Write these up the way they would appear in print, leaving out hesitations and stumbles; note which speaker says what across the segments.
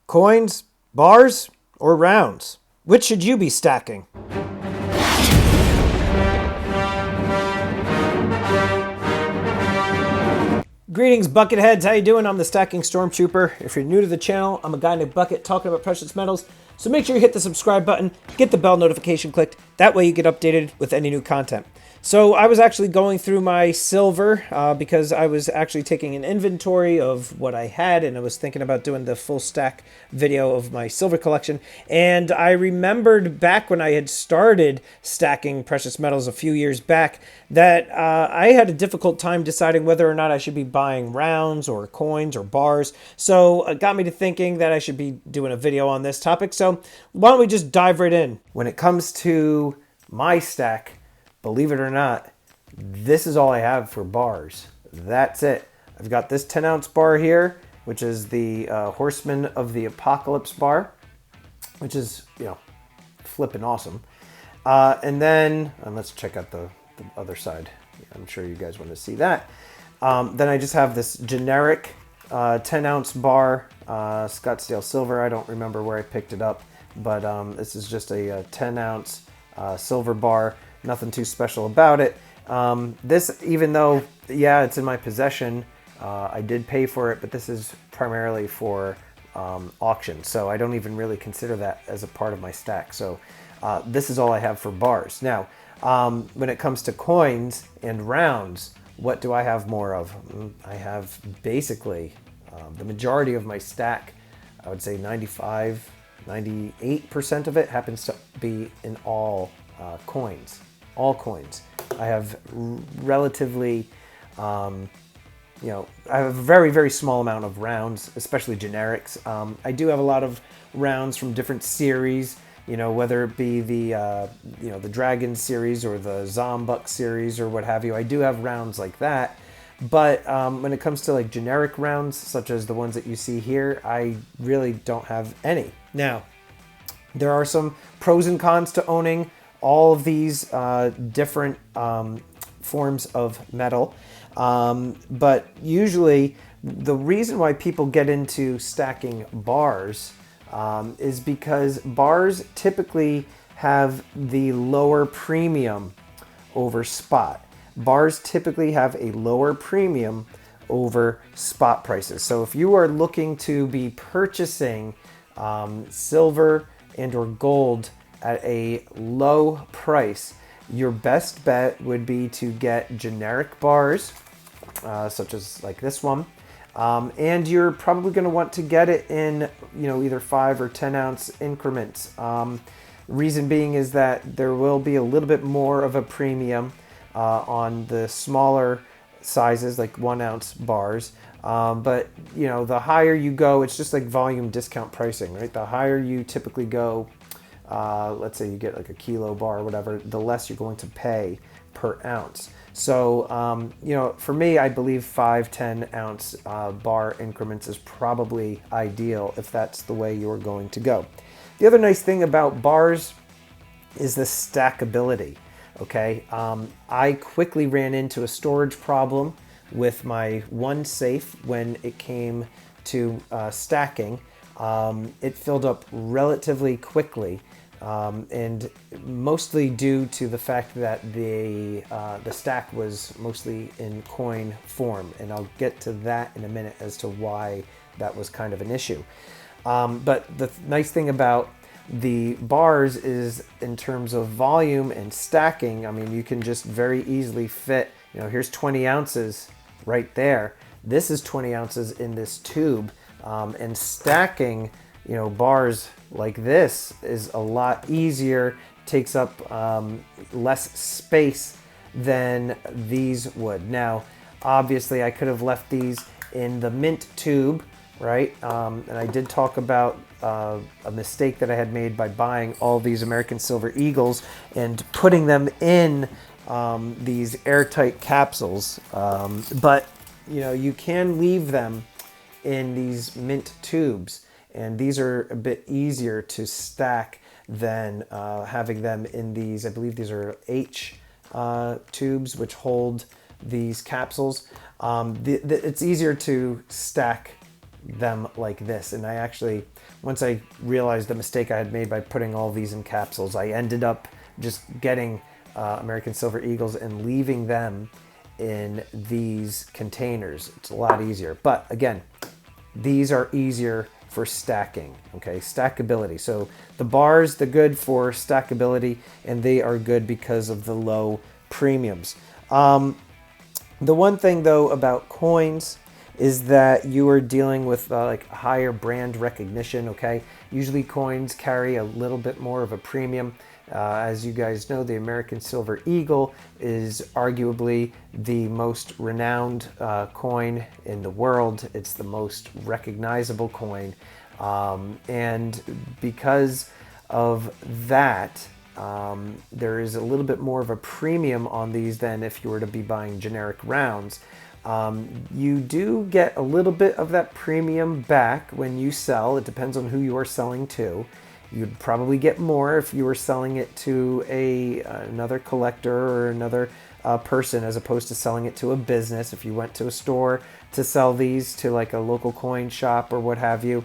Speaker 1: Coins, bars, or rounds? Which should you be stacking? Greetings, Bucketheads. How you doing? I'm the Stacking Stormtrooper. If you're new to the channel, I'm a guy in a bucket talking about precious metals. So make sure you hit the subscribe button, get the bell notification clicked. That way you get updated with any new content. So I was actually going through my silver because I was actually taking an inventory of what I had, and I was thinking about doing the full stack video of my silver collection. And I remembered back when I had started stacking precious metals a few years back that I had a difficult time deciding whether or not I should be buying rounds or coins or bars. So it got me to thinking that I should be doing a video on this topic. So why don't we just dive right in? When it comes to my stack, believe it or not, this is all I have for bars. That's it. I've got this 10-ounce bar here, which is the Horseman of the Apocalypse bar, which is, flipping awesome. And then, let's check out the other side. I'm sure you guys want to see that. Then I just have this generic 10-ounce bar, Scottsdale Silver. I don't remember where I picked it up, but this is just a 10-ounce silver bar. Nothing too special about it. This, even though, it's in my possession, I did pay for it, but this is primarily for auction. So I don't even really consider that as a part of my stack. So this is all I have for bars. Now, when it comes to coins and rounds, what do I have more of? I have basically the majority of my stack. I would say 95, 98% of it happens to be in all coins. All coins. I have relatively, I have a very, very small amount of rounds, especially generics. I do have a lot of rounds from different series, whether it be the Dragon series or the Zombuk series or what have you. I do have rounds like that. But when it comes to like generic rounds, such as the ones that you see here, I really don't have any. Now, there are some pros and cons to owning all of these different forms of metal. But usually the reason why people get into stacking bars is because bars typically have the lower premium over spot. Bars typically have a lower premium over spot prices. So if you are looking to be purchasing silver and or gold at a low price, your best bet would be to get generic bars, such as like this one. And you're probably going to want to get it in, either 5 or 10-ounce increments. Reason being is that there will be a little bit more of a premium on the smaller sizes, like 1-ounce bars. But the higher you go, it's just like volume discount pricing, right? The higher you typically go, let's say you get like a kilo bar or whatever, the less you're going to pay per ounce. So, for me, I believe 5, 10-ounce bar increments is probably ideal if that's the way you're going to go. The other nice thing about bars is the stackability. Okay, I quickly ran into a storage problem with my one safe when it came to stacking. It filled up relatively quickly, and mostly due to the fact that the stack was mostly in coin form, and I'll get to that in a minute as to why that was kind of an issue. But the nice thing about the bars is in terms of volume and stacking, I mean, you can just very easily fit, here's 20 ounces right there. This is 20 ounces in this tube, and stacking, bars like this is a lot easier, takes up less space than these would. Now, obviously I could have left these in the mint tube, right? And I did talk about a mistake that I had made by buying all these American Silver Eagles and putting them in these airtight capsules. But you can leave them in these mint tubes, and these are a bit easier to stack than having them in these, I believe these are H tubes, which hold these capsules. It's easier to stack them like this. And I actually, once I realized the mistake I had made by putting all these in capsules, I ended up just getting American Silver Eagles and leaving them in these containers. It's a lot easier. But again, these are easier for stacking, okay? Stackability. So the bars, they're good for stackability, and they are good because of the low premiums. The one thing though about coins is that you are dealing with like higher brand recognition, okay? Usually coins carry a little bit more of a premium. As you guys know, the American Silver Eagle is arguably the most renowned coin in the world. It's the most recognizable coin. And because of that, there is a little bit more of a premium on these than if you were to be buying generic rounds. You do get a little bit of that premium back when you sell. It depends on who you are selling to. You'd probably get more if you were selling it to another collector or another person, as opposed to selling it to a business. If you went to a store to sell these to like a local coin shop or what have you,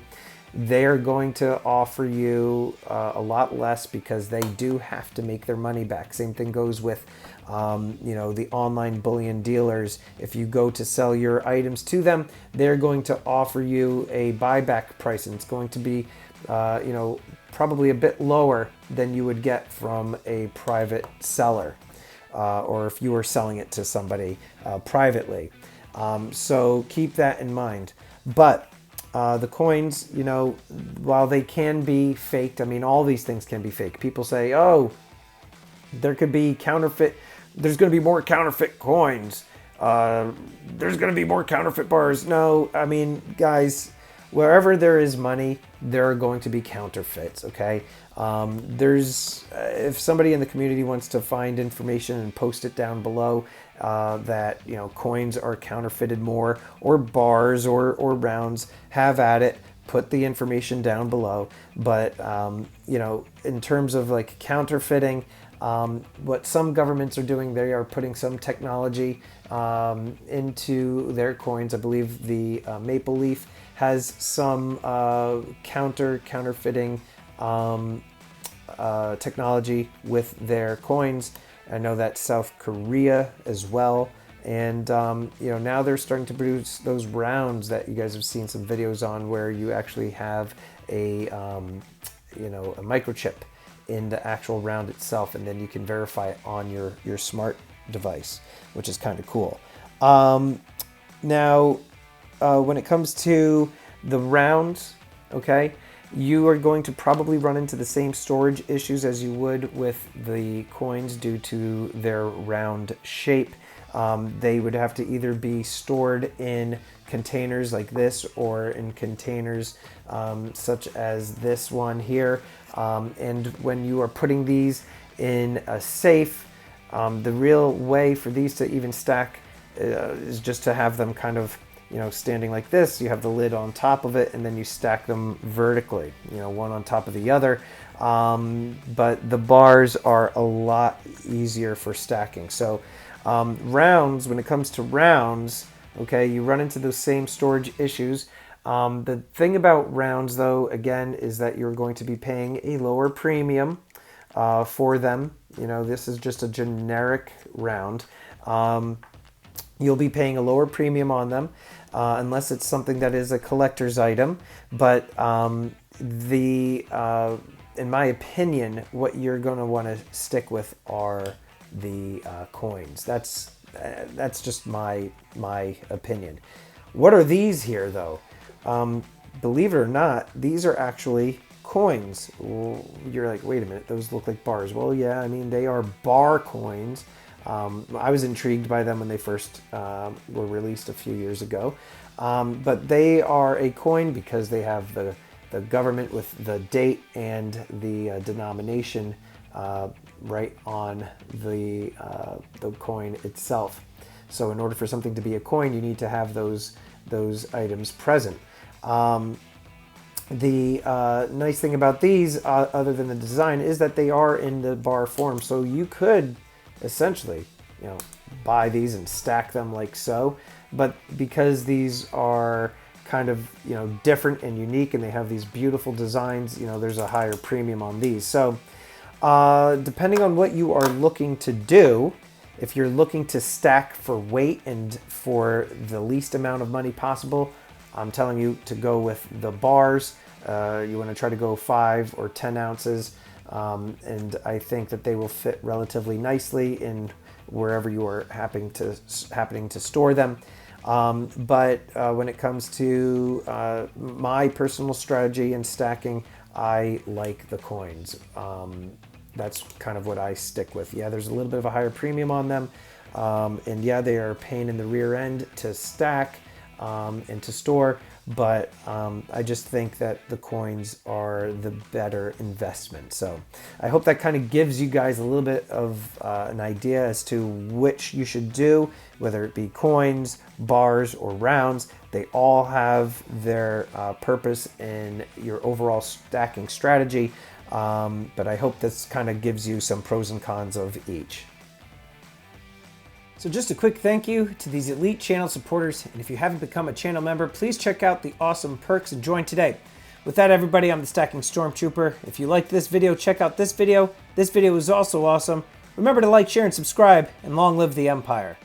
Speaker 1: they're going to offer you a lot less because they do have to make their money back. Same thing goes with you know, the online bullion dealers. If you go to sell your items to them, they're going to offer you a buyback price, and it's going to be you know, probably a bit lower than you would get from a private seller, or if you were selling it to somebody privately. So keep that in mind. But the coins, you know, while they can be faked, I mean, all these things can be fake. People say, oh, there could be counterfeit, there's going to be more counterfeit coins. There's going to be more counterfeit bars. No, I mean, guys, wherever there is money, there are going to be counterfeits, okay? If somebody in the community wants to find information and post it down below that, you know, coins are counterfeited more, or bars or rounds, have at it. Put the information down below. But, you know, in terms of like counterfeiting, what some governments are doing, they are putting some technology into their coins. I believe the Maple Leaf has some counterfeiting technology with their coins. I know that South Korea as well. And, you know, now they're starting to produce those rounds that you guys have seen some videos on, where you actually have a, you know, a microchip in the actual round itself, and then you can verify it on your smart device, which is kind of cool. Now, when it comes to the rounds, okay, you are going to probably run into the same storage issues as you would with the coins due to their round shape. They would have to either be stored in containers like this, or in containers such as this one here. And when you are putting these in a safe, the real way for these to even stack is just to have them kind of, you know, standing like this. You have the lid on top of it, and then you stack them vertically, you know, one on top of the other. But the bars are a lot easier for stacking. So rounds, when it comes to rounds, okay, you run into those same storage issues. The thing about rounds, though, again, is that you're going to be paying a lower premium for them. You know, this is just a generic round. You'll be paying a lower premium on them unless it's something that is a collector's item. But in my opinion, what you're going to want to stick with are the coins. That's just my opinion. What are these here, though? Believe it or not, these are actually coins. You're like, wait a minute, those look like bars. Well, yeah, I mean, they are bar coins. I was intrigued by them when they first were released a few years ago. But they are a coin because they have the government with the date and the denomination right on the coin itself. So in order for something to be a coin, you need to have those items present. The nice thing about these, other than the design, is that they are in the bar form. So you could essentially, buy these and stack them like so. But because these are kind of, different and unique, and they have these beautiful designs, there's a higher premium on these. So depending on what you are looking to do, if you're looking to stack for weight and for the least amount of money possible, I'm telling you to go with the bars. You want to try to go 5 or 10 ounces. And I think that they will fit relatively nicely in wherever you are happening to store them. But when it comes to my personal strategy in stacking, I like the coins. That's kind of what I stick with. Yeah, there's a little bit of a higher premium on them. And yeah, they are a pain in the rear end to stack and to store. But I just think that the coins are the better investment. So I hope that kind of gives you guys a little bit of an idea as to which you should do, whether it be coins, bars, or rounds. They all have their purpose in your overall stacking strategy. But I hope this kind of gives you some pros and cons of each. So just a quick thank you to these elite channel supporters, and if you haven't become a channel member, please check out the awesome perks and join today. With that, everybody, I'm the Stacking Stormtrooper. If you liked this video, check out this video. This video is also awesome. Remember to like, share, and subscribe, and long live the Empire.